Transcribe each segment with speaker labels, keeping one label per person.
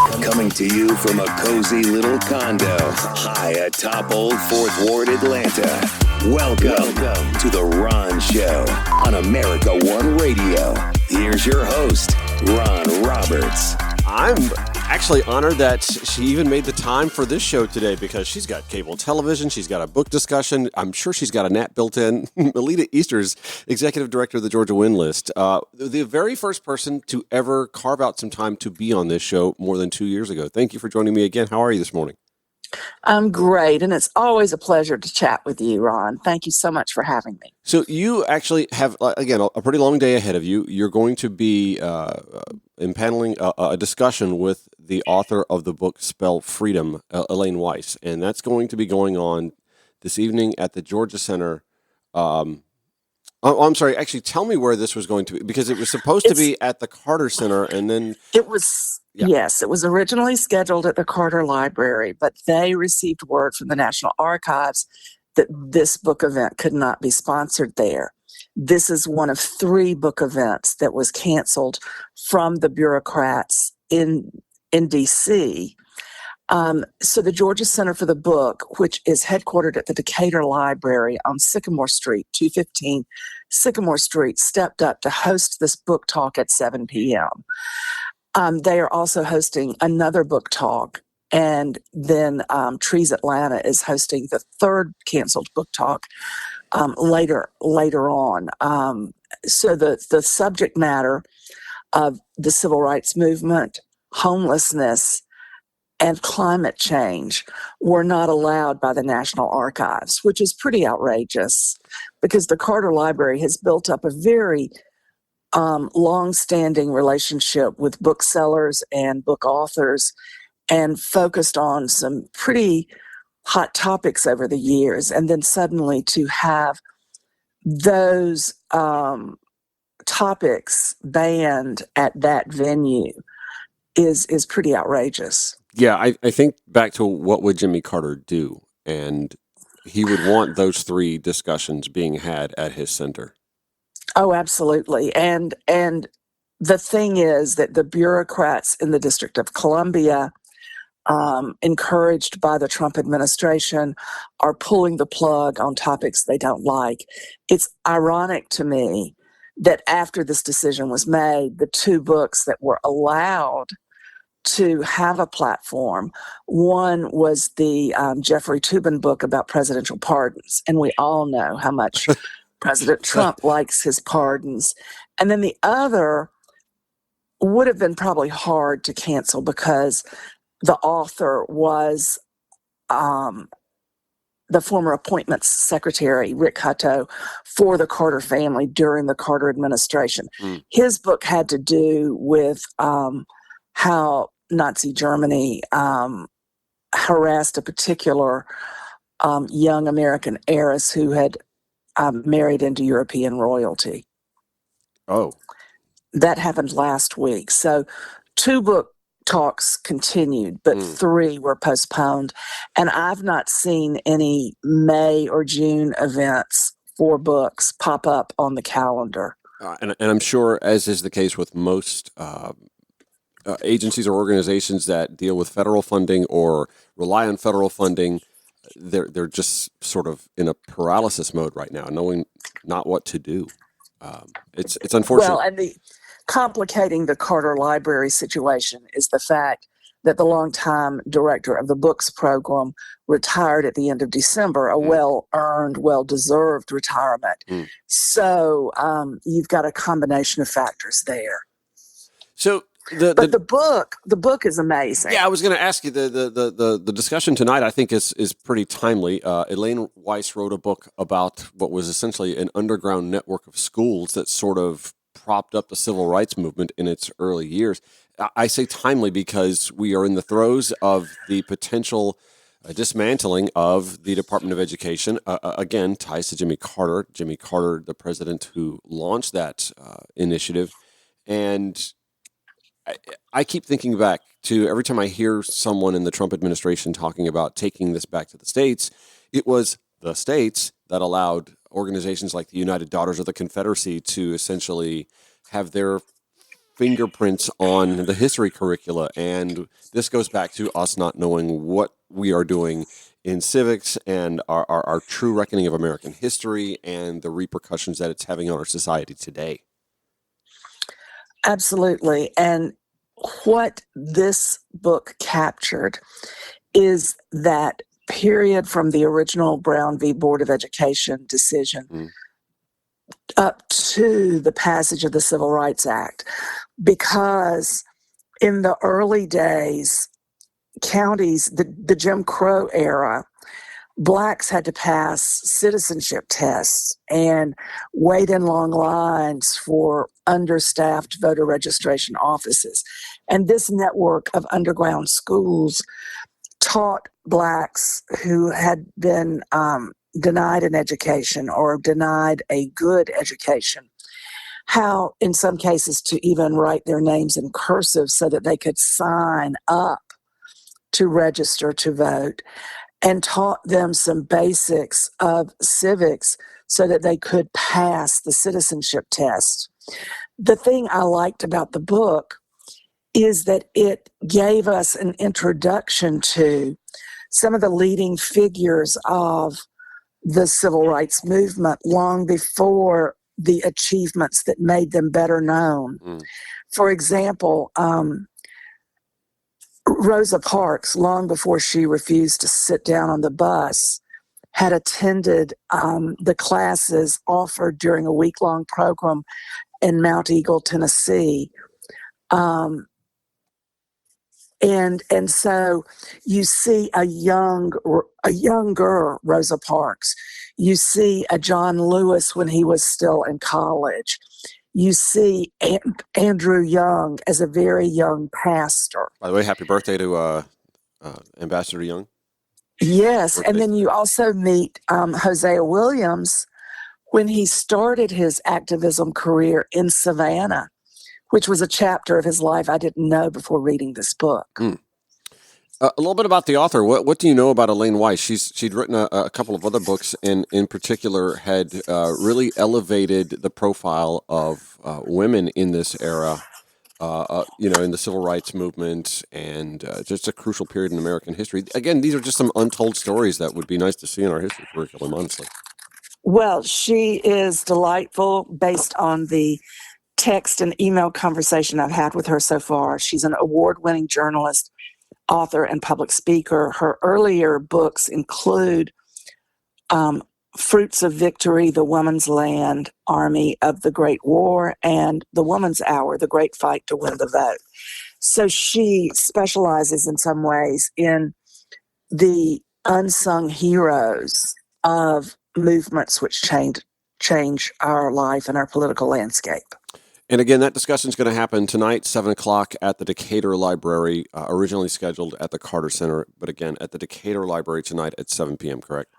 Speaker 1: Coming to you from a cozy little condo high atop Old 4th Ward, Atlanta. Welcome to The Ron Show on America One Radio. Here's your host, Ron Roberts.
Speaker 2: I'm actually honored that she even made the time for this show today because she's got cable television, she's got a book discussion, I'm sure she's got a nap built in. Melita Easters, Executive Director of the Georgia Win List. The very first person to ever carve out some time to be on this show more than 2 years ago. Thank you for joining me again. How are you this morning?
Speaker 3: I'm great, and it's always a pleasure to chat with you, Ron. Thank you so much for having me.
Speaker 2: So you actually have, again, a pretty long day ahead of you. You're going to be impaneling a discussion with the author of the book Spell Freedom, Elaine Weiss, and that's going to be going on this evening at the Georgia Center. I'm sorry, actually tell me where this was going to be, because it was supposed to be at the Carter Center, and then...
Speaker 3: It was... Yeah. Yes, it was originally scheduled at the Carter Library, but they received word from the National Archives that this book event could not be sponsored there. This is one of 3 book events that was canceled from the bureaucrats in D.C. So the Georgia Center for the Book, which is headquartered at the Decatur Library on Sycamore Street, 215 Sycamore Street, stepped up to host this book talk at 7 p.m. They are also hosting another book talk, and then Trees Atlanta is hosting the 3rd canceled book talk later on. So the subject matter of the civil rights movement, homelessness, and climate change were not allowed by the National Archives, which is pretty outrageous because the Carter Library has built up a very long-standing relationship with booksellers and book authors and focused on some pretty hot topics over the years. And then suddenly to have those topics banned at that venue is pretty outrageous.
Speaker 2: Yeah, I think back to what would Jimmy Carter do, and he would want those 3 discussions being had at his center.
Speaker 3: Oh, absolutely. And the thing is that the bureaucrats in the District of Columbia, encouraged by the Trump administration, are pulling the plug on topics they don't like. It's ironic to me that after this decision was made, the 2 books that were allowed to have a platform, one was the Jeffrey Toobin book about presidential pardons, and we all know how much President Trump likes his pardons. And then the other would have been probably hard to cancel because the author was the former appointments secretary, Rick Hutto, for the Carter family during the Carter administration. His book had to do with how Nazi Germany harassed a particular young American heiress who had married into European royalty.
Speaker 2: Oh.
Speaker 3: That happened last week. So 2 book talks continued, but 3 were postponed. And I've not seen any May or June events for books pop up on the calendar.
Speaker 2: And I'm sure, as is the case with most agencies or organizations that deal with federal funding or rely on federal funding, they're just sort of in a paralysis mode right now, knowing not what to do. It's unfortunate.
Speaker 3: Well, and the complicating the Carter Library situation is the fact that the longtime director of the books program retired at the end of December, a well-earned, well-deserved retirement. So you've got a combination of factors there.
Speaker 2: So
Speaker 3: the book is amazing.
Speaker 2: Yeah, I was going to ask you, the discussion tonight, I think, is pretty timely. Elaine Weiss wrote a book about what was essentially an underground network of schools that sort of propped up the civil rights movement in its early years. I say timely because we are in the throes of the potential dismantling of the Department of Education. Again, ties to Jimmy Carter. Jimmy Carter, the president who launched that initiative. And I keep thinking back to every time I hear someone in the Trump administration talking about taking this back to the states, it was the states that allowed organizations like the United Daughters of the Confederacy to essentially have their fingerprints on the history curricula. And this goes back to us not knowing what we are doing in civics and our true reckoning of American history and the repercussions that it's having on our society today.
Speaker 3: Absolutely. And what this book captured is that period from the original Brown v. Board of Education decision up to the passage of the Civil Rights Act. Because in the early days, counties, the Jim Crow era, Blacks had to pass citizenship tests and wait in long lines for understaffed voter registration offices. And this network of underground schools taught Blacks who had been denied an education or denied a good education how, in some cases, to even write their names in cursive so that they could sign up to register to vote, and taught them some basics of civics so that they could pass the citizenship test. The thing I liked about the book is that it gave us an introduction to some of the leading figures of the civil rights movement long before the achievements that made them better known. For example, Rosa Parks, long before she refused to sit down on the bus, had attended the classes offered during a week-long program in Mount Eagle, Tennessee. And so you see a younger Rosa Parks. You see a John Lewis when he was still in college. You see Andrew Young as a very young pastor.
Speaker 2: By the way, happy birthday to Ambassador Young.
Speaker 3: Yes,
Speaker 2: Birthday.
Speaker 3: and then you also meet Hosea Williams when he started his activism career in Savannah, which was a chapter of his life I didn't know before reading this book.
Speaker 2: A little bit about the author. What do you know about Elaine Weiss? She'd written a couple of other books, and in particular had really elevated the profile of women in this era, in the civil rights movement, and just a crucial period in American history. Again, these are just some untold stories that would be nice to see in our history curriculum, honestly.
Speaker 3: Well, she is delightful based on the text and email conversation I've had with her so far. She's an award-winning journalist, author, and public speaker. Her earlier books include Fruits of Victory, The Woman's Land, Army of the Great War, and The Woman's Hour, The Great Fight to Win the Vote. So she specializes in some ways in the unsung heroes of movements which change our life and our political landscape.
Speaker 2: And again, that discussion is going to happen tonight, 7 o'clock at the Decatur Library, originally scheduled at the Carter Center, but again, at the Decatur Library tonight at 7 p.m., correct?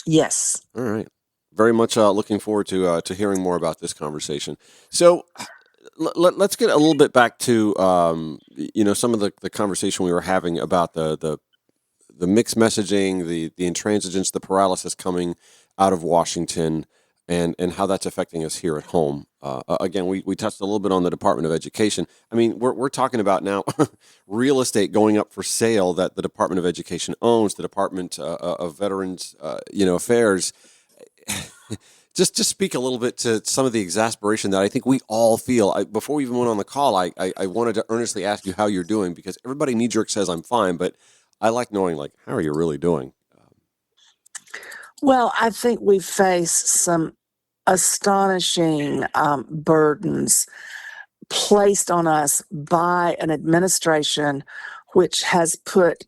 Speaker 3: Yes.
Speaker 2: All right. Very much looking forward to hearing more about this conversation. So let's get a little bit back to, some of the conversation we were having about the mixed messaging, the intransigence, the paralysis coming out of Washington, and how that's affecting us here at home. Again, we touched a little bit on the Department of Education. I mean, we're talking about now real estate going up for sale that the Department of Education owns, the Department of Veterans, Affairs. Just speak a little bit to some of the exasperation that I think we all feel. Before we even went on the call, I wanted to earnestly ask you how you're doing, because everybody knee-jerk says I'm fine, but I like knowing, how are you really doing?
Speaker 3: Well, I think we face some astonishing burdens placed on us by an administration which has put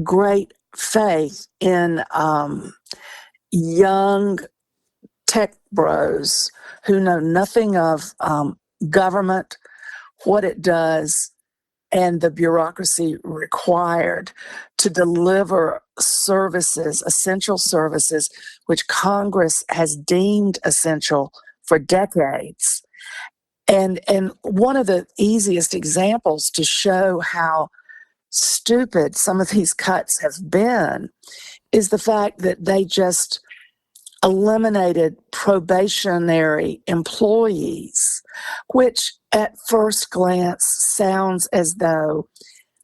Speaker 3: great faith in young tech bros who know nothing of government, what it does, and the bureaucracy required to deliver services, essential services, which Congress has deemed essential for decades. And one of the easiest examples to show how stupid some of these cuts have been is the fact that they just eliminated probationary employees which at first glance sounds as though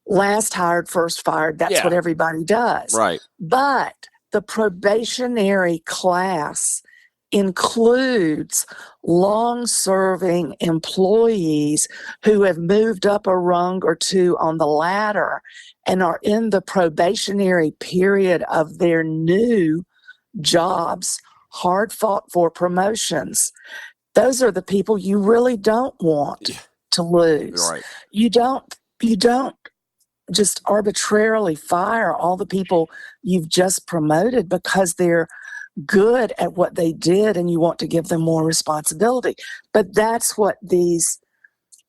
Speaker 3: last hired, first fired. That's what everybody does.
Speaker 2: Right.
Speaker 3: But the probationary class includes long-serving employees who have moved up a rung or two on the ladder and are in the probationary period of their new jobs, hard fought for promotions. Those are the people you really don't want to lose.
Speaker 2: Right.
Speaker 3: You don't just arbitrarily fire all the people you've just promoted because they're good at what they did and you want to give them more responsibility. But that's what these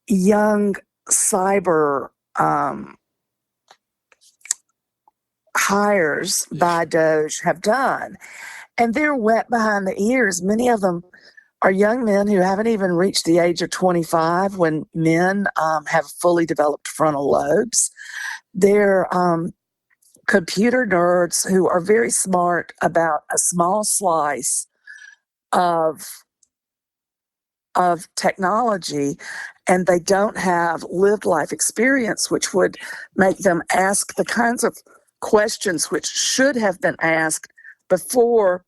Speaker 3: young cyber hires by DOJ have done. And they're wet behind the ears. Many of them are young men who haven't even reached the age of 25 when men have fully developed frontal lobes. They're computer nerds who are very smart about a small slice of technology, and they don't have lived life experience, which would make them ask the kinds of questions which should have been asked before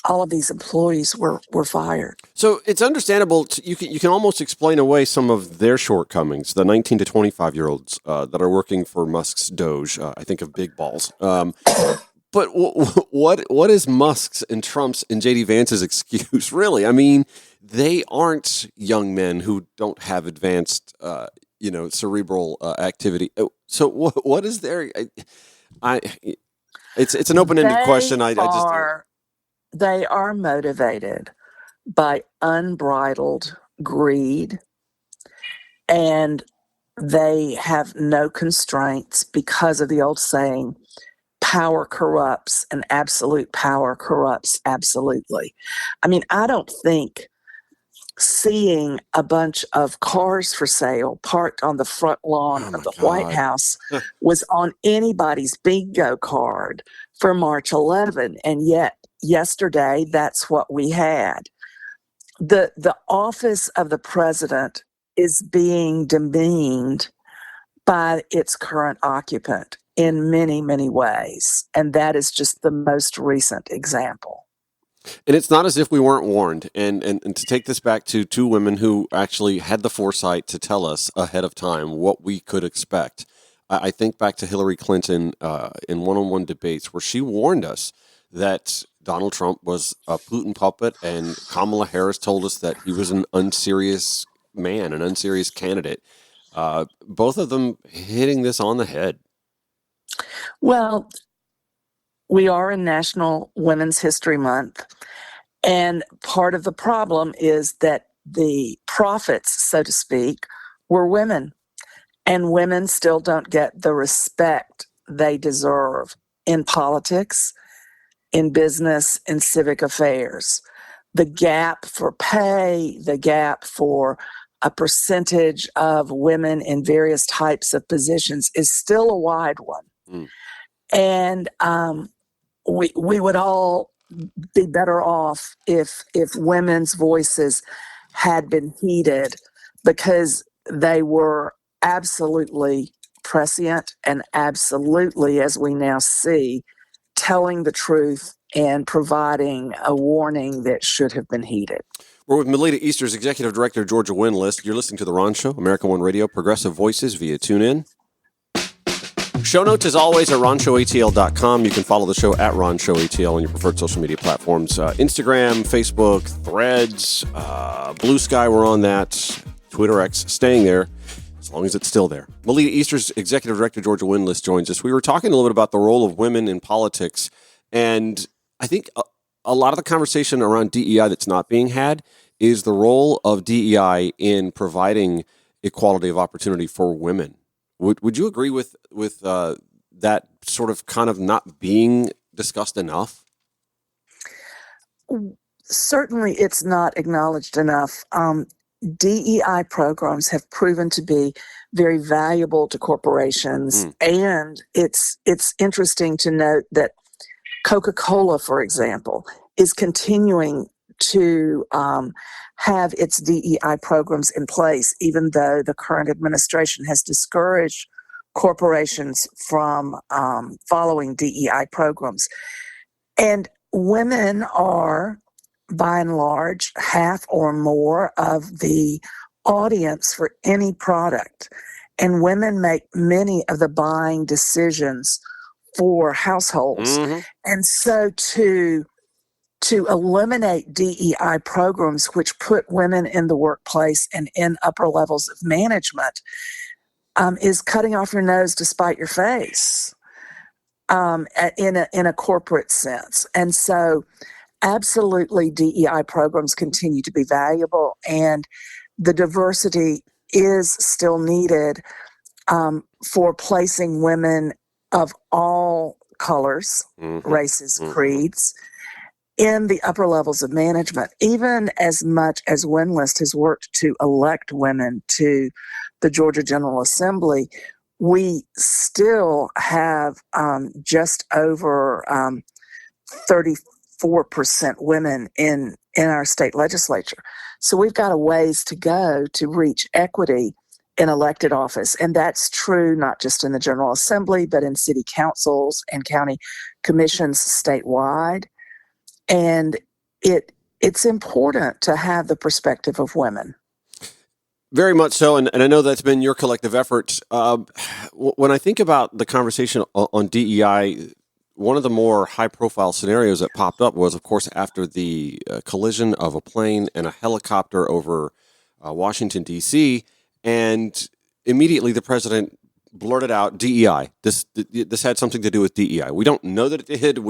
Speaker 3: all of these employees were fired.
Speaker 2: So it's understandable. You can almost explain away some of their shortcomings. The 19 to 25-year-olds that are working for Musk's DOJ. I think of big balls. But what is Musk's and Trump's and J.D. Vance's excuse? Really, I mean, they aren't young men who don't have advanced, cerebral activity. So what is their? It's an open-ended question.
Speaker 3: They are motivated by unbridled greed, and they have no constraints because of the old saying, power corrupts and absolute power corrupts absolutely. I mean, I don't think seeing a bunch of cars for sale parked on the front lawn of the White House was on anybody's bingo card for March 11, and yet yesterday, that's what we had. The office of the president is being demeaned by its current occupant in many, many ways. And that is just the most recent example.
Speaker 2: And it's not as if we weren't warned. And to take this back to two women who actually had the foresight to tell us ahead of time what we could expect. I think back to Hillary Clinton in one-on-one debates where she warned us that Donald Trump was a Putin puppet, and Kamala Harris told us that he was an unserious man, an unserious candidate. Both of them hitting this on the head.
Speaker 3: Well, we are in National Women's History Month, and part of the problem is that the prophets, so to speak, were women, and women still don't get the respect they deserve in politics, in business, in civic affairs. The gap for pay, the gap for a percentage of women in various types of positions is still a wide one. And we would all be better off if women's voices had been heeded, because they were absolutely prescient and absolutely, as we now see, telling the truth and providing a warning that should have been heeded.
Speaker 2: We're with Melita Easters, Executive Director, Georgia Win List. You're listening to The Ron Show, America One Radio, Progressive Voices via TuneIn. Show notes, as always, at RonShowATL.com. You can follow the show at RonShowATL on your preferred social media platforms. Instagram, Facebook, Threads, Blue Sky, we're on that. Twitter X, staying there, as long as it's still there. Melita Easters, Executive Director, Georgia Win List, joins us. We were talking a little bit about the role of women in politics, and I think a lot of the conversation around DEI that's not being had is the role of DEI in providing equality of opportunity for women. Would you agree with that sort of kind of not being discussed enough?
Speaker 3: Certainly, it's not acknowledged enough. DEI programs have proven to be very valuable to corporations, and it's interesting to note that Coca-Cola, for example, is continuing to have its DEI programs in place, even though the current administration has discouraged corporations from following DEI programs. And women are, by and large, half or more of the audience for any product. And women make many of the buying decisions for households.
Speaker 2: Mm-hmm.
Speaker 3: And so to eliminate DEI programs which put women in the workplace and in upper levels of management is cutting off your nose to spite your face in a corporate sense. And so absolutely DEI programs continue to be valuable, and the diversity is still needed for placing women of all colors, races, creeds, in the upper levels of management. Even as much as WinList has worked to elect women to the Georgia General Assembly, we still have just over 34% women in our state legislature. So we've got a ways to go to reach equity in elected office. And that's true not just in the General Assembly, but in city councils and county commissions statewide. And it's important to have the perspective of women.
Speaker 2: Very much so, and I know that's been your collective effort. When I think about the conversation on DEI, one of the more high-profile scenarios that popped up was, of course, after the collision of a plane and a helicopter over Washington, D.C., and immediately the president blurted out DEI. This had something to do with DEI. We don't know that it did.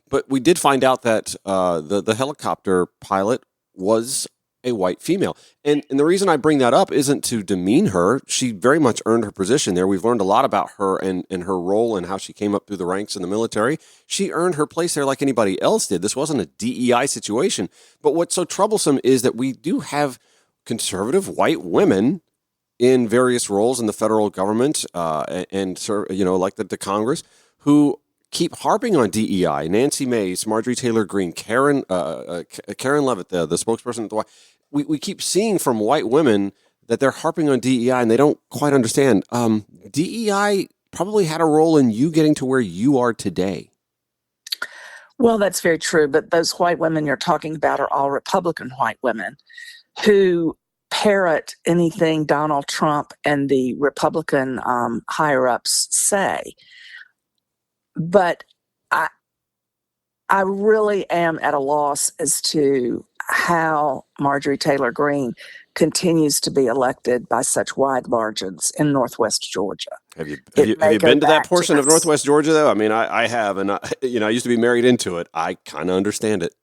Speaker 2: But we did find out that the helicopter pilot was a white female. And the reason I bring that up isn't to demean her. She very much earned her position there. We've learned a lot about her and her role and how she came up through the ranks in the military. She earned her place there like anybody else did. This wasn't a DEI situation. But what's so troublesome is that we do have conservative white women in various roles in the federal government and like the Congress, who keep harping on DEI. Nancy Mace, Marjorie Taylor Greene, Karen Leavitt, the spokesperson at the White. We keep seeing from white women that they're harping on DEI and they don't quite understand. DEI probably had a role in you getting to where you are today.
Speaker 3: Well, that's very true. But those white women you're talking about are all Republican white women who parrot anything Donald Trump and the Republican higher-ups say. But I really am at a loss as to how Marjorie Taylor Greene continues to be elected by such wide margins in Northwest Georgia.
Speaker 2: Have you been to that portion of Northwest Georgia, though? I mean, I have, and I used to be married into it. I kind of understand it.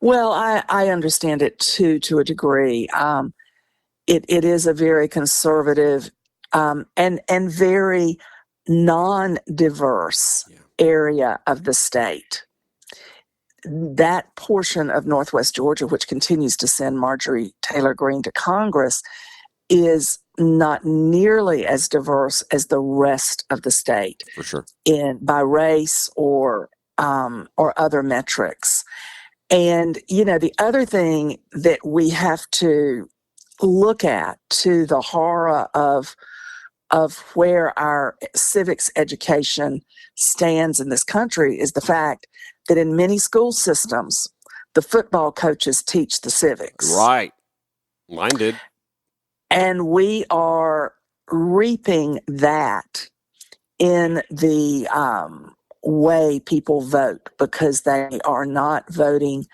Speaker 3: Well, I understand it too, to a degree. It is a very conservative and very non-diverse area of the state. That portion of Northwest Georgia, which continues to send Marjorie Taylor Greene to Congress, is not nearly as diverse as the rest of the state,
Speaker 2: for sure,
Speaker 3: by race or other metrics. And, the other thing that we have to look at, to the horror of where our civics education stands in this country, is the fact that in many school systems, the football coaches teach the civics.
Speaker 2: Right. Mine did.
Speaker 3: And we are reaping that in the way people vote, because they are not voting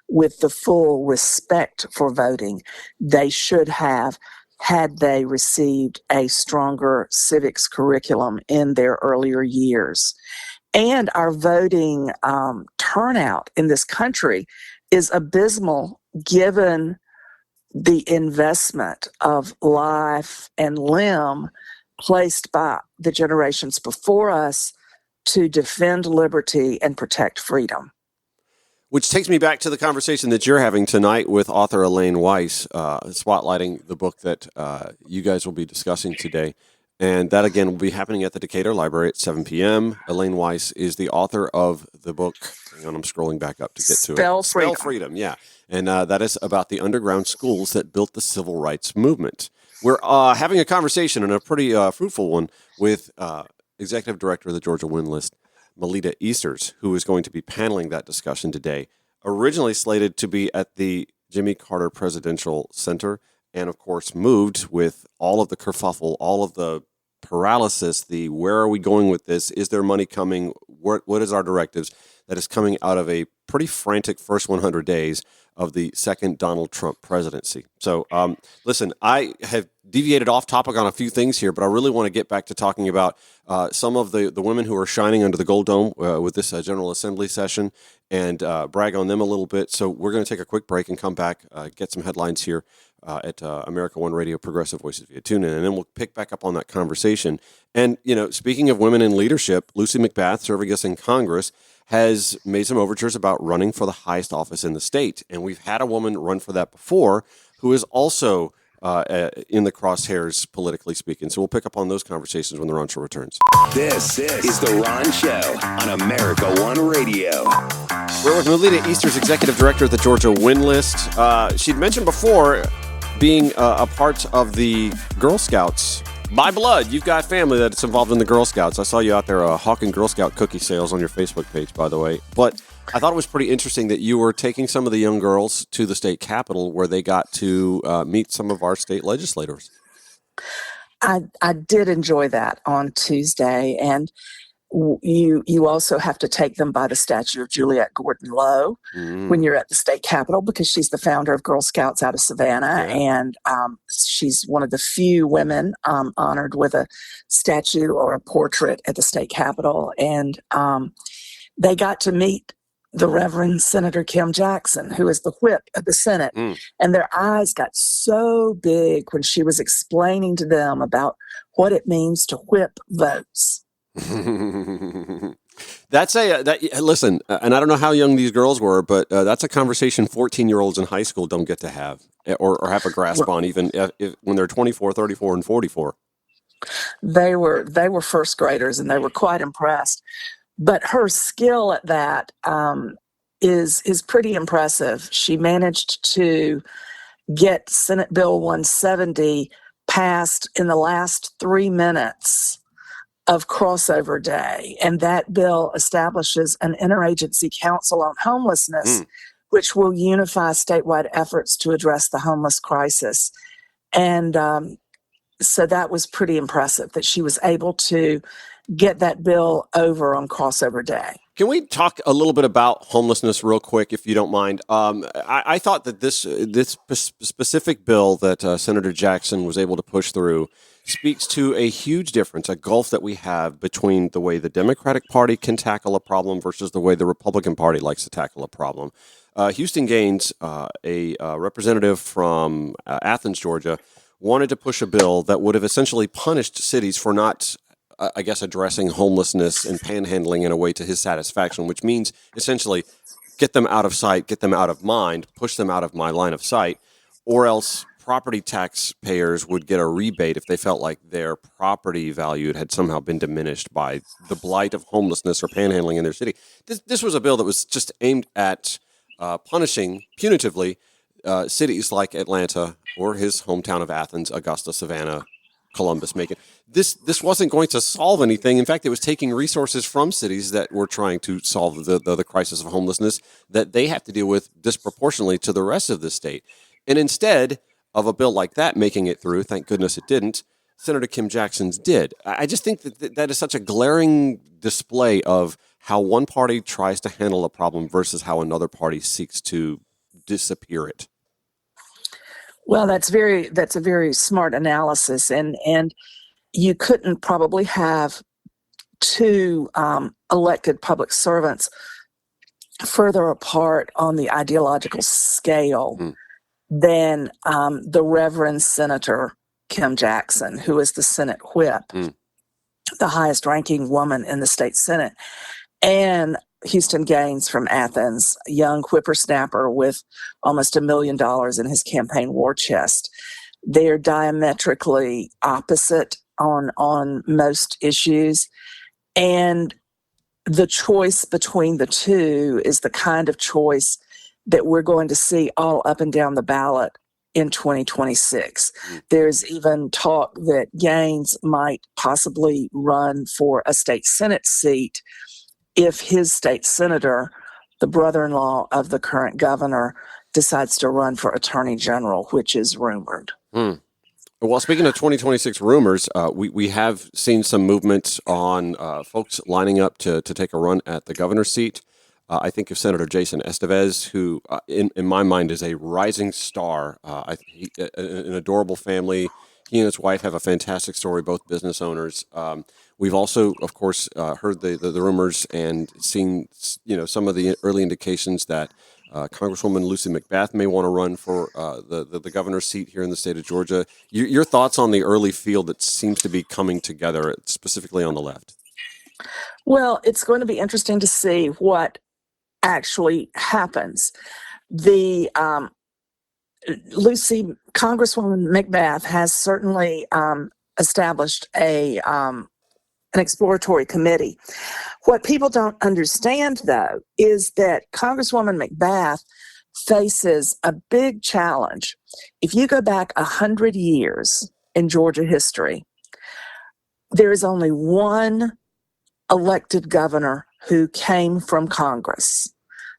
Speaker 3: with the full respect for voting they should have had they received a stronger civics curriculum in their earlier years. And our voting turnout in this country is abysmal, given the investment of life and limb placed by the generations before us to defend liberty and protect freedom.
Speaker 2: Which takes me back to the conversation that you're having tonight with author Elaine Weiss, spotlighting the book that you guys will be discussing today. And that, again, will be happening at the Decatur Library at 7 p.m. Elaine Weiss is the author of the book. Hang on, I'm scrolling back up to get to it. Spell Freedom, yeah. And that is about the underground schools that built the civil rights movement. We're having a conversation, and a pretty fruitful one, with Executive Director of the Georgia Win List, Melita Easters, who is going to be paneling that discussion today. Originally slated to be at the Jimmy Carter Presidential Center, and of course moved with all of the kerfuffle, all of the paralysis, the where are we going with this? Is there money coming? What is our directives? That is coming out of a pretty frantic first 100 days of the second Donald Trump presidency. So, listen, I have deviated off topic on a few things here, but I really want to get back to talking about some of the women who are shining under the Gold Dome with this General Assembly session and brag on them a little bit. So we're going to take a quick break and come back, get some headlines here at America One Radio, Progressive Voices via TuneIn, and then we'll pick back up on that conversation. And, speaking of women in leadership, Lucy McBath, serving us in Congress, has made some overtures about running for the highest office in the state. And we've had a woman run for that before who is also in the crosshairs, politically speaking. So we'll pick up on those conversations when the Ron Show returns.
Speaker 1: This is The Ron Show on America One Radio.
Speaker 2: We're with Melita Easters, Executive Director at the Georgia Win List. She'd mentioned before being a part of the Girl Scouts. By blood, you've got family that's involved in the Girl Scouts. I saw you out there hawking Girl Scout cookie sales on your Facebook page, by the way. But I thought it was pretty interesting that you were taking some of the young girls to the state capitol where they got to meet some of our state legislators.
Speaker 3: I did enjoy that on Tuesday, and you also have to take them by the statue of Juliette Gordon Lowe when you're at the state capitol, because she's the founder of Girl Scouts out of Savannah, and she's one of the few women honored with a statue or a portrait at the state capitol. And they got to meet the Reverend Senator Kim Jackson, who is the whip of the Senate. And their eyes got so big when she was explaining to them about what it means to whip votes.
Speaker 2: Listen, and I don't know how young these girls were, but that's a conversation 14-year-olds in high school don't get to have or have a grasp on, even when they're 24, 34, and 44.
Speaker 3: They were first graders, and they were quite impressed. But her skill at that is pretty impressive. She managed to get Senate Bill 170 passed in the last 3 minutes of crossover day. And that bill establishes an interagency council on homelessness, which will unify statewide efforts to address the homeless crisis. And so that was pretty impressive that she was able to get that bill over on crossover day.
Speaker 2: Can we talk a little bit about homelessness real quick, if you don't mind? I thought that this specific bill that Senator Jackson was able to push through speaks to a huge difference, a gulf that we have between the way the Democratic Party can tackle a problem versus the way the Republican Party likes to tackle a problem. Houston Gaines, a representative from Athens, Georgia, wanted to push a bill that would have essentially punished cities for not addressing homelessness and panhandling in a way to his satisfaction, which means essentially get them out of sight, get them out of mind, push them out of my line of sight, or else property taxpayers would get a rebate if they felt like their property value had somehow been diminished by the blight of homelessness or panhandling in their city. This was a bill that was just aimed at punishing punitively cities like Atlanta or his hometown of Athens, Augusta, Savannah, Columbus, Macon. This wasn't going to solve anything. In fact, it was taking resources from cities that were trying to solve the crisis of homelessness that they have to deal with disproportionately to the rest of the state. And instead of a bill like that making it through, thank goodness it didn't, Senator Kim Jackson's did. I just think that is such a glaring display of how one party tries to handle a problem versus how another party seeks to disappear it.
Speaker 3: Well, that's a very smart analysis, and you couldn't probably have two elected public servants further apart on the ideological scale than the Reverend Senator Kim Jackson, who is the Senate whip, the highest ranking woman in the state Senate, and Houston Gaines from Athens, a young whippersnapper with almost $1 million in his campaign war chest. They're diametrically opposite on most issues. And the choice between the two is the kind of choice that we're going to see all up and down the ballot in 2026. There's even talk that Gaines might possibly run for a state Senate seat if his state senator, the brother-in-law of the current governor, decides to run for attorney general, which is rumored.
Speaker 2: Well, speaking of 2026 rumors, we have seen some movement on folks lining up to take a run at the governor's seat. I think of Senator Jason Estevez, who, in my mind, is a rising star. An adorable family. He and his wife have a fantastic story, both business owners. We've also, of course, heard the rumors and seen, some of the early indications that Congresswoman Lucy McBath may want to run for the governor's seat here in the state of Georgia. Your thoughts on the early field that seems to be coming together, specifically on the left?
Speaker 3: Well, it's going to be interesting to see what actually happens. The Congresswoman McBath has certainly established an exploratory committee. What people don't understand, though, is that Congresswoman McBath faces a big challenge. If you go back 100 years in Georgia history, there is only one elected governor who came from Congress.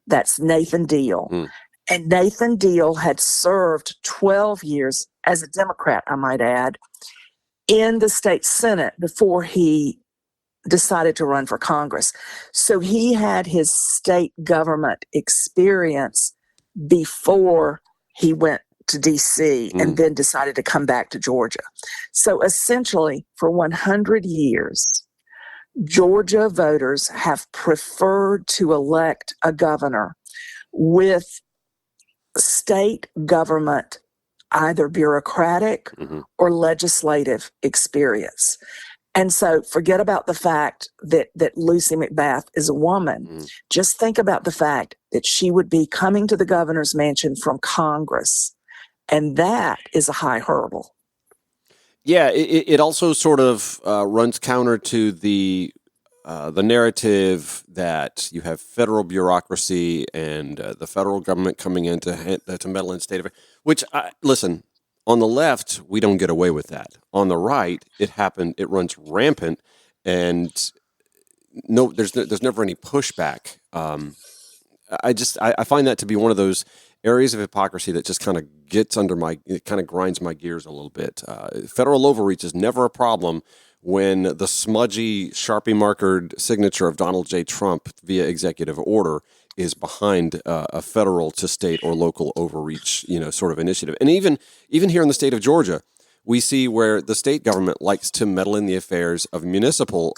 Speaker 3: That's Nathan Deal. And Nathan Deal had served 12 years as a Democrat, I might add, in the state Senate before he decided to run for Congress. So he had his state government experience before he went to D.C. and then decided to come back to Georgia. So essentially, for 100 years, Georgia voters have preferred to elect a governor with state government, either bureaucratic or legislative experience. And so forget about the fact that Lucy McBath is a woman. Just think about the fact that she would be coming to the governor's mansion from Congress. And that is a high hurdle.
Speaker 2: Yeah, it also sort of runs counter to the narrative that you have federal bureaucracy and the federal government coming in to meddle in state affairs. Which, listen, on the left we don't get away with that. On the right, it runs rampant, and no, there's never any pushback. I find that to be one of those areas of hypocrisy that just kind of grinds my gears a little bit. Federal overreach is never a problem when the smudgy, Sharpie markered signature of Donald J. Trump via executive order is behind a federal to state or local overreach, sort of initiative. And even here in the state of Georgia, we see where the state government likes to meddle in the affairs of municipal,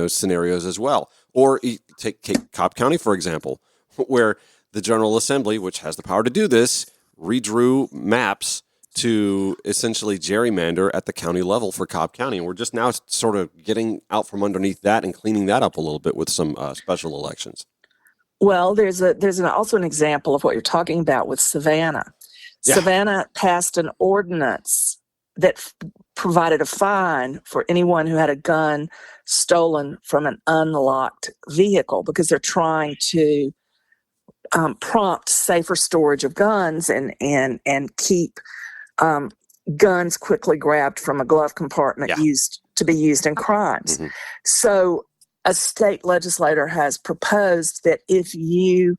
Speaker 2: scenarios as well. Or take Cobb County, for example, where the General Assembly, which has the power to do this, redrew maps to essentially gerrymander at the county level for Cobb County. And we're just now sort of getting out from underneath that and cleaning that up a little bit with some special elections.
Speaker 3: Well, there's also an example of what you're talking about with Savannah. Yeah. Savannah passed an ordinance that provided a fine for anyone who had a gun stolen from an unlocked vehicle, because they're trying to prompt safer storage of guns and keep guns quickly grabbed from a glove compartment used in crimes. So a state legislator has proposed that if you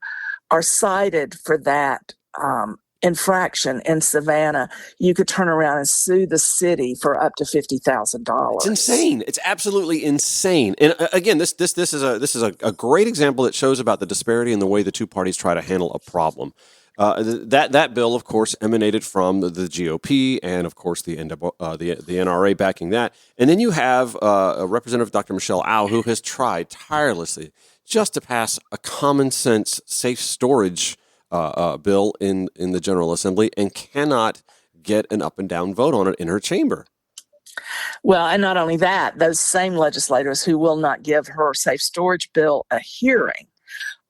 Speaker 3: are cited for that infraction in Savannah, you could turn around and sue the city for up to $50,000.
Speaker 2: It's insane. It's absolutely insane. And again, this is a great example that shows about the disparity in the way the two parties try to handle a problem. That bill, of course, emanated from the GOP and, of course, the NRA backing that. And then you have Representative Dr. Michelle Au, who has tried tirelessly just to pass a common sense safe storage bill in the General Assembly and cannot get an up and down vote on it in her chamber.
Speaker 3: Well, and not only that, those same legislators who will not give her safe storage bill a hearing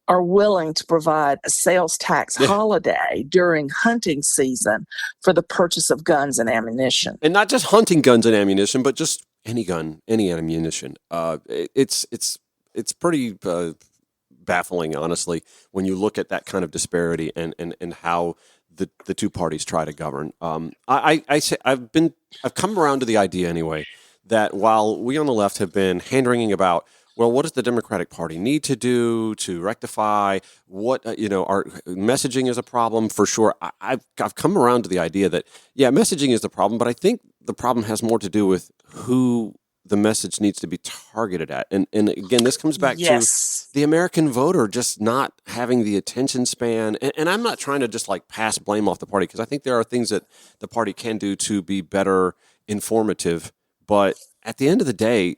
Speaker 3: are willing to provide a sales tax holiday during hunting season for the purchase of guns and ammunition.
Speaker 2: And not just hunting guns and ammunition, but just any gun, any ammunition. It's pretty baffling, honestly, when you look at that kind of disparity and how the two parties try to govern. I say I've come around to the idea anyway that while we on the left have been hand-wringing about, well, what does the Democratic Party need to do to rectify what, our messaging is a problem for sure. I've come around to the idea that, yeah, messaging is the problem, but I think the problem has more to do with who the message needs to be targeted at. And again, this comes back to the American voter just not having the attention span. And I'm not trying to just like pass blame off the party, because I think there are things that the party can do to be better informative. But at the end of the day,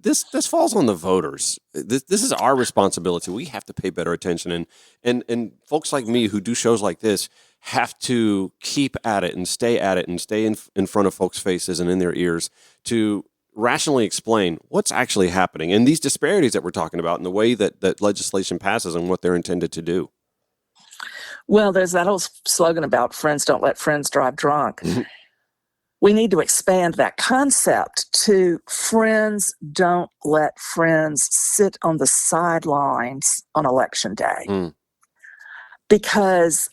Speaker 2: this falls on the voters. This is our responsibility. We have to pay better attention. And folks like me who do shows like this have to keep at it and stay in front of folks' faces and in their ears to rationally explain what's actually happening and these disparities that we're talking about and the way that legislation passes and what they're intended to do.
Speaker 3: Well, there's that old slogan about friends don't let friends drive drunk. We need to expand that concept to friends don't let friends sit on the sidelines on election day. Because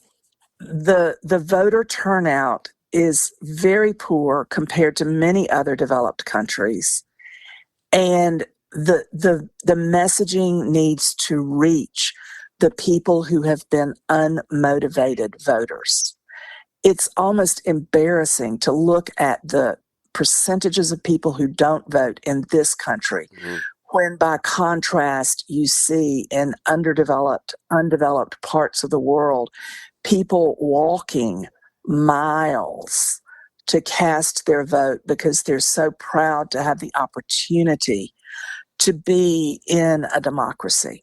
Speaker 3: the voter turnout is very poor compared to many other developed countries. And the messaging needs to reach the people who have been unmotivated voters. It's almost embarrassing to look at the percentages of people who don't vote in this country, when by contrast you see in undeveloped parts of the world, people walking miles to cast their vote because they're so proud to have the opportunity to be in a democracy.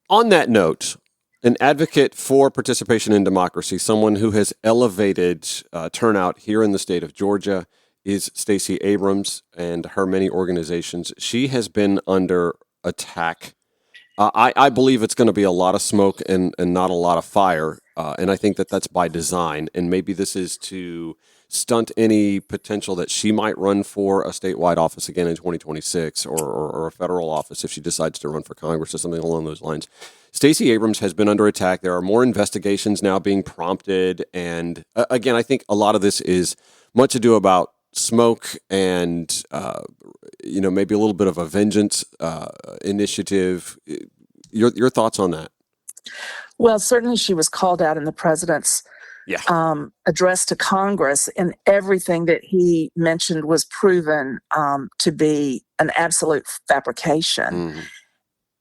Speaker 2: On that note, an advocate for participation in democracy, someone who has elevated turnout here in the state of Georgia, is Stacy Abrams and her many organizations. She has been under attack. I believe it's going to be a lot of smoke and not a lot of fire. And I think that's by design. And maybe this is to stunt any potential that she might run for a statewide office again in 2026 or a federal office if she decides to run for Congress or something along those lines. Stacey Abrams has been under attack. There are more investigations now being prompted. And again, I think a lot of this is much ado about smoke and, maybe a little bit of a vengeance initiative. Your thoughts on that?
Speaker 3: Well, certainly she was called out in the president's address to Congress, and everything that he mentioned was proven to be an absolute fabrication.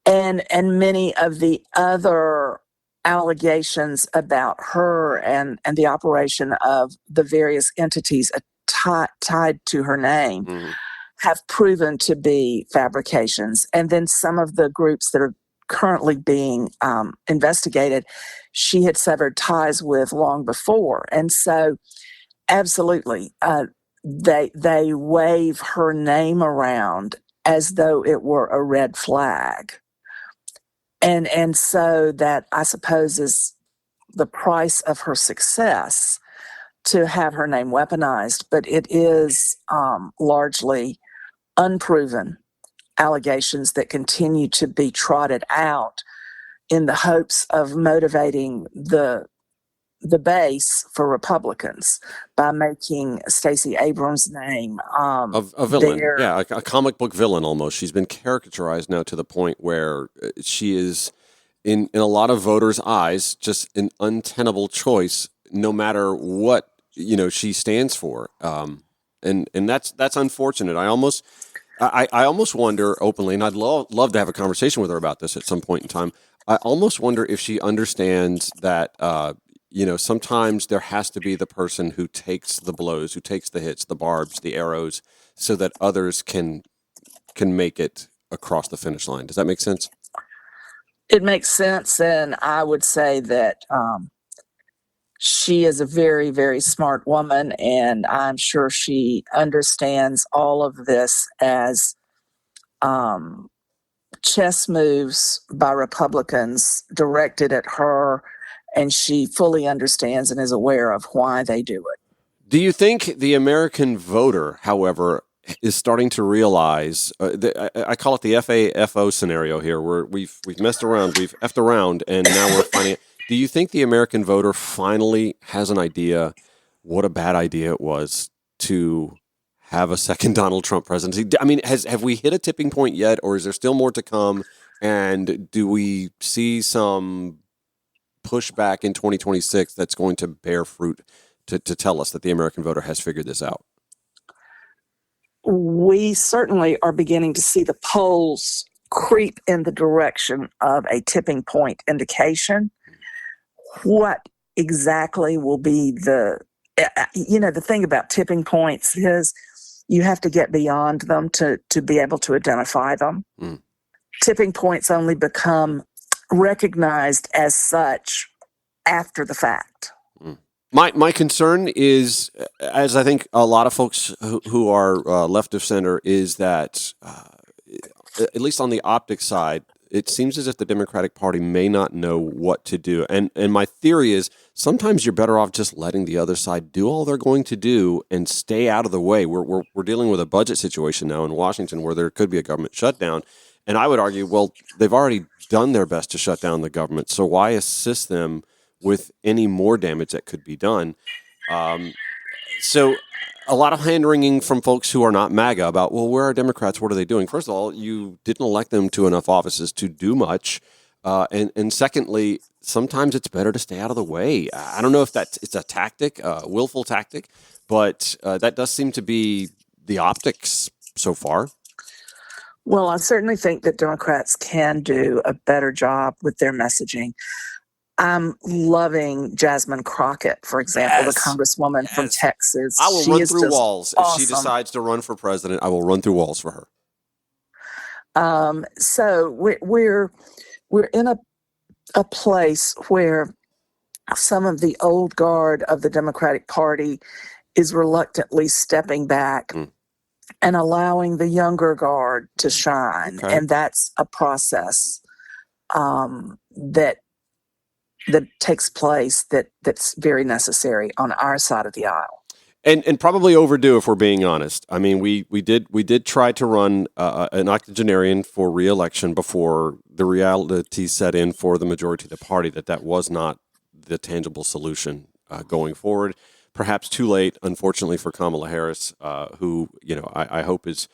Speaker 3: And many of the other allegations about her and the operation of the various entities tied to her name have proven to be fabrications. And then some of the groups that are currently being investigated, she had severed ties with long before. And so absolutely, they wave her name around as though it were a red flag. And so that, I suppose, is the price of her success, to have her name weaponized. But it is largely unproven allegations that continue to be trotted out in the hopes of motivating the base for Republicans by making Stacey Abrams' name
Speaker 2: a villain. A comic book villain almost. She's been caricaturized now to the point where she is, in a lot of voters' eyes, just an untenable choice, no matter what she stands for. And that's unfortunate. I almost wonder openly, and I'd love to have a conversation with her about this at some point in time. I almost wonder if she understands that, sometimes there has to be the person who takes the blows, who takes the hits, the barbs, the arrows, so that others can make it across the finish line. Does that make sense?
Speaker 3: It makes sense. And I would say that she is a very, very smart woman, and I'm sure she understands all of this as chess moves by Republicans directed at her, and she fully understands and is aware of why they do it.
Speaker 2: Do you think the American voter, however, is starting to realize, I call it the FAFO scenario here, where we've messed around, we've effed around, and now we're finding it. Do you think the American voter finally has an idea what a bad idea it was to have a second Donald Trump presidency? I mean, have we hit a tipping point yet, or is there still more to come? And do we see some pushback in 2026 that's going to bear fruit to tell us that the American voter has figured this out?
Speaker 3: We certainly are beginning to see the polls creep in the direction of a tipping point indication. What exactly will be the thing about tipping points is you have to get beyond them to be able to identify them. Tipping points only become recognized as such after the fact.
Speaker 2: My concern is, as I think a lot of folks who are left of center, is that at least on the optics side, it seems as if the Democratic Party may not know what to do. And my theory is sometimes you're better off just letting the other side do all they're going to do and stay out of the way. We're dealing with a budget situation now in Washington where there could be a government shutdown. And I would argue, well, they've already done their best to shut down the government, so why assist them with any more damage that could be done? So a lot of hand-wringing from folks who are not MAGA about, well, where are Democrats? What are they doing? First of all, you didn't elect them to enough offices to do much. And secondly, sometimes it's better to stay out of the way. I don't know if it's a tactic, a willful tactic, but that does seem to be the optics so far.
Speaker 3: Well, I certainly think that Democrats can do a better job with their messaging. I'm loving Jasmine Crockett, for example, the congresswoman from Texas.
Speaker 2: I will run through walls.
Speaker 3: Awesome.
Speaker 2: If she decides to run for president, I will run through walls for her.
Speaker 3: So we're in a place where some of the old guard of the Democratic Party is reluctantly stepping back and allowing the younger guard to shine. Okay. And that's a process that takes place that's very necessary on our side of the aisle.
Speaker 2: And probably overdue, if we're being honest. I mean, we did try to run an octogenarian for re-election before the reality set in for the majority of the party that was not the tangible solution going forward. Perhaps too late, unfortunately, for Kamala Harris, who I hope is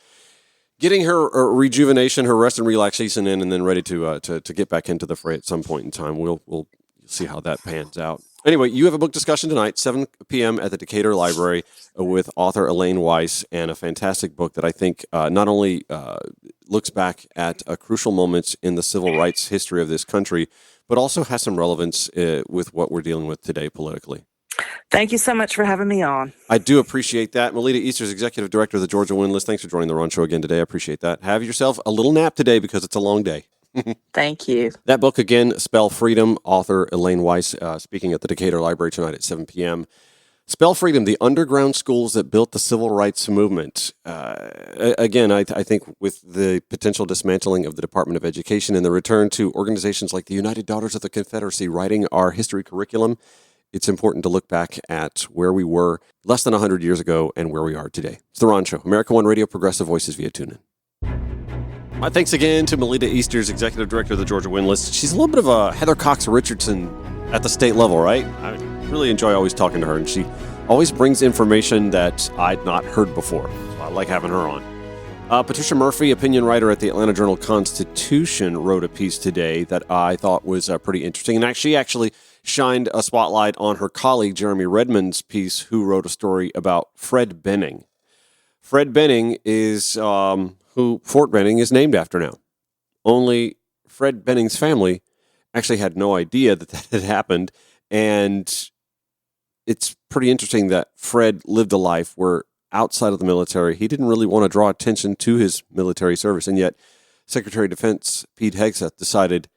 Speaker 2: getting her rejuvenation, her rest and relaxation in, and then ready to get back into the fray at some point in time. We'll see how that pans out. Anyway, you have a book discussion tonight, 7 p.m. at the Decatur Library with author Elaine Weiss, and a fantastic book that I think not only looks back at crucial moments in the civil rights history of this country, but also has some relevance with what we're dealing with today politically.
Speaker 3: Thank you so much for having me on.
Speaker 2: I do appreciate that. Melita Easters, Executive Director of the Georgia Windlist. Thanks for joining the Ron Show again today. I appreciate that. Have yourself a little nap today because it's a long day.
Speaker 3: Thank you.
Speaker 2: That book again, Spell Freedom, author Elaine Weiss, speaking at the Decatur Library tonight at 7 p.m. Spell Freedom, the underground schools that built the civil rights movement. Again, I think with the potential dismantling of the Department of Education and the return to organizations like the United Daughters of the Confederacy writing our history curriculum, it's important to look back at where we were less than 100 years ago and where we are today. It's The Ron Show, America One Radio, Progressive Voices via TuneIn. My thanks again to Melita Easters, Executive Director of the Georgia Windlist. She's a little bit of a Heather Cox Richardson at the state level, right? I really enjoy always talking to her, and she always brings information that I'd not heard before. So I like having her on. Patricia Murphy, opinion writer at the Atlanta Journal-Constitution, wrote a piece today that I thought was pretty interesting. And she actually shined a spotlight on her colleague, Jeremy Redmond's piece, who wrote a story about Fred Benning. Fred Benning is who Fort Benning is named after now. Only Fred Benning's family actually had no idea that had happened. And it's pretty interesting that Fred lived a life where outside of the military, he didn't really want to draw attention to his military service. And yet Secretary of Defense Pete Hegseth decided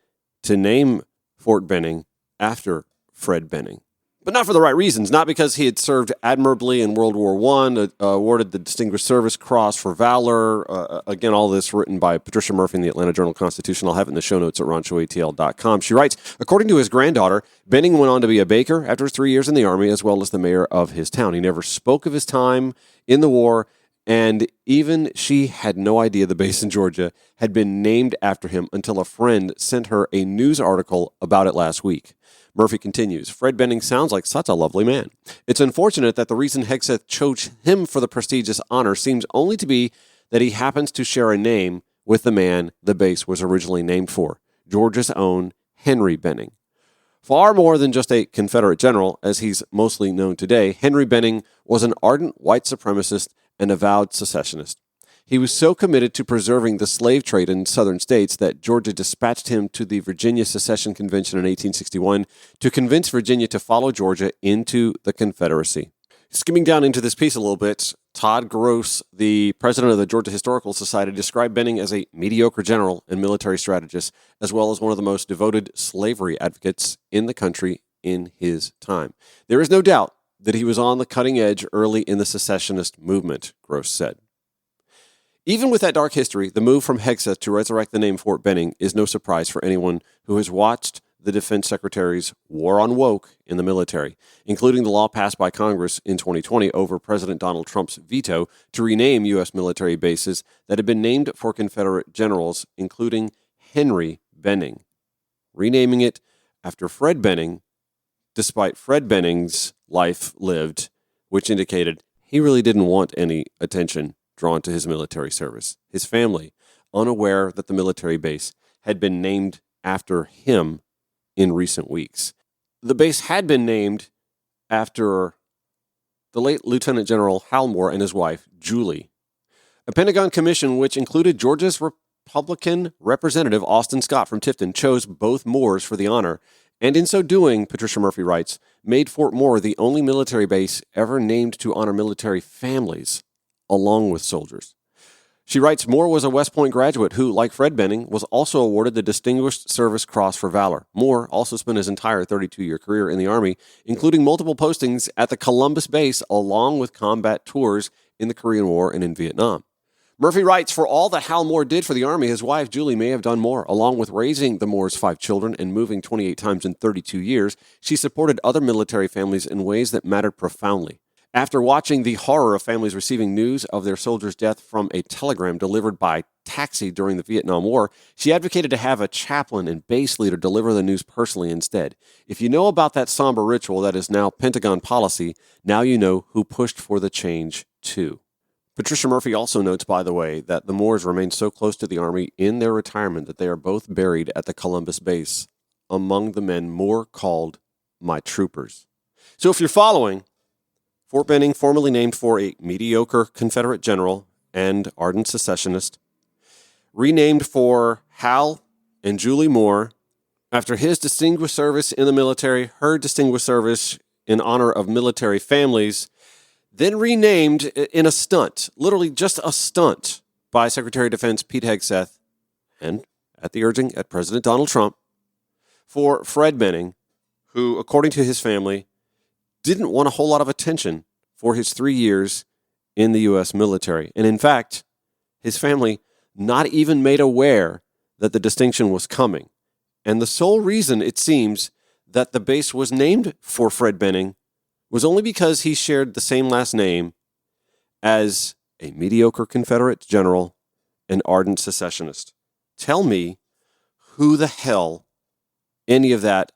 Speaker 2: to name Fort Benning after Fred Benning. But not for the right reasons, not because he had served admirably in World War I, awarded the Distinguished Service Cross for Valor. Again, all this written by Patricia Murphy in the Atlanta Journal-Constitution. I'll have it in the show notes at ronshowatl.com. She writes, according to his granddaughter, Benning went on to be a baker after his 3 years in the Army, as well as the mayor of his town. He never spoke of his time in the war, and even she had no idea the base in Georgia had been named after him until a friend sent her a news article about it last week. Murphy continues, Fred Benning sounds like such a lovely man. It's unfortunate that the reason Hegseth chose him for the prestigious honor seems only to be that he happens to share a name with the man the base was originally named for, Georgia's own Henry Benning. Far more than just a Confederate general, as he's mostly known today, Henry Benning was an ardent white supremacist and avowed secessionist. He was so committed to preserving the slave trade in southern states that Georgia dispatched him to the Virginia Secession Convention in 1861 to convince Virginia to follow Georgia into the Confederacy. Skimming down into this piece a little bit, Todd Gross, the president of the Georgia Historical Society, described Benning as a mediocre general and military strategist, as well as one of the most devoted slavery advocates in the country in his time. There is no doubt that he was on the cutting edge early in the secessionist movement, Gross said. Even with that dark history, the move from Hegseth to resurrect the name Fort Benning is no surprise for anyone who has watched the Defense Secretary's war on woke in the military, including the law passed by Congress in 2020 over President Donald Trump's veto to rename U.S. military bases that had been named for Confederate generals, including Henry Benning, renaming it after Fred Benning, despite Fred Benning's life lived, which indicated he really didn't want any attention drawn to his military service. His family, unaware that the military base had been named after him in recent weeks. The base had been named after the late Lieutenant General Hal Moore and his wife, Julie. A Pentagon commission, which included Georgia's Republican Representative Austin Scott from Tifton, chose both Moores for the honor, and in so doing, Patricia Murphy writes, made Fort Moore the only military base ever named to honor military families along with soldiers. She writes, Moore was a West Point graduate who, like Fred Benning, was also awarded the Distinguished Service Cross for Valor. Moore also spent his entire 32-year career in the Army, including multiple postings at the Columbus base, along with combat tours in the Korean War and in Vietnam. Murphy writes, for all that Hal Moore did for the Army, his wife, Julie, may have done more. Along with raising the Moores' 5 children and moving 28 times in 32 years, she supported other military families in ways that mattered profoundly. After watching the horror of families receiving news of their soldier's death from a telegram delivered by taxi during the Vietnam War, she advocated to have a chaplain and base leader deliver the news personally instead. If you know about that somber ritual that is now Pentagon policy, now you know who pushed for the change too. Patricia Murphy also notes, by the way, that the Moores remain so close to the Army in their retirement that they are both buried at the Columbus base, among the men Moore called my troopers. So if you're following, Fort Benning, formerly named for a mediocre Confederate general and ardent secessionist, renamed for Hal and Julie Moore after his distinguished service in the military, her distinguished service in honor of military families, then renamed in a stunt, literally just a stunt, by Secretary of Defense Pete Hegseth, and at the urging of President Donald Trump, for Fred Benning, who, according to his family, didn't want a whole lot of attention for his 3 years in the U.S. military. And in fact, his family not even made aware that the distinction was coming. And the sole reason, it seems, that the base was named for Fred Benning was only because he shared the same last name as a mediocre Confederate general and ardent secessionist. Tell me who the hell any of that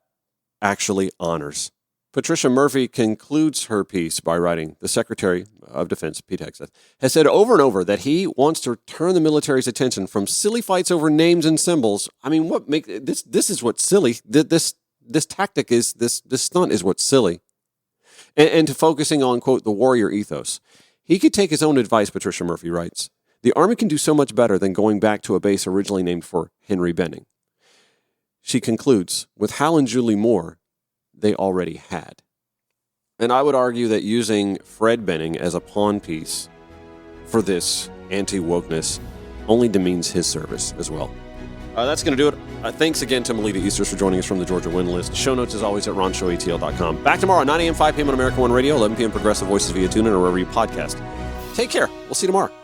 Speaker 2: actually honors. Patricia Murphy concludes her piece by writing, the Secretary of Defense, Pete Hegseth, has said over and over that he wants to turn the military's attention from silly fights over names and symbols. I mean, what make this is what's silly. This tactic is, this stunt is what's silly. And to focusing on, quote, the warrior ethos. He could take his own advice, Patricia Murphy writes. The Army can do so much better than going back to a base originally named for Henry Benning. She concludes, with Hal and Julie Moore, they already had. And I would argue that using Fred Benning as a pawn piece for this anti-wokeness only demeans his service as well. That's going to do it. Thanks again to Melita Easters for joining us from the Georgia Win List. Show notes, as always, at ronshowatl.com. Back tomorrow at 9 a.m., 5 p.m. on America One Radio, 11 p.m. Progressive Voices via TuneIn or wherever you podcast. Take care. We'll see you tomorrow.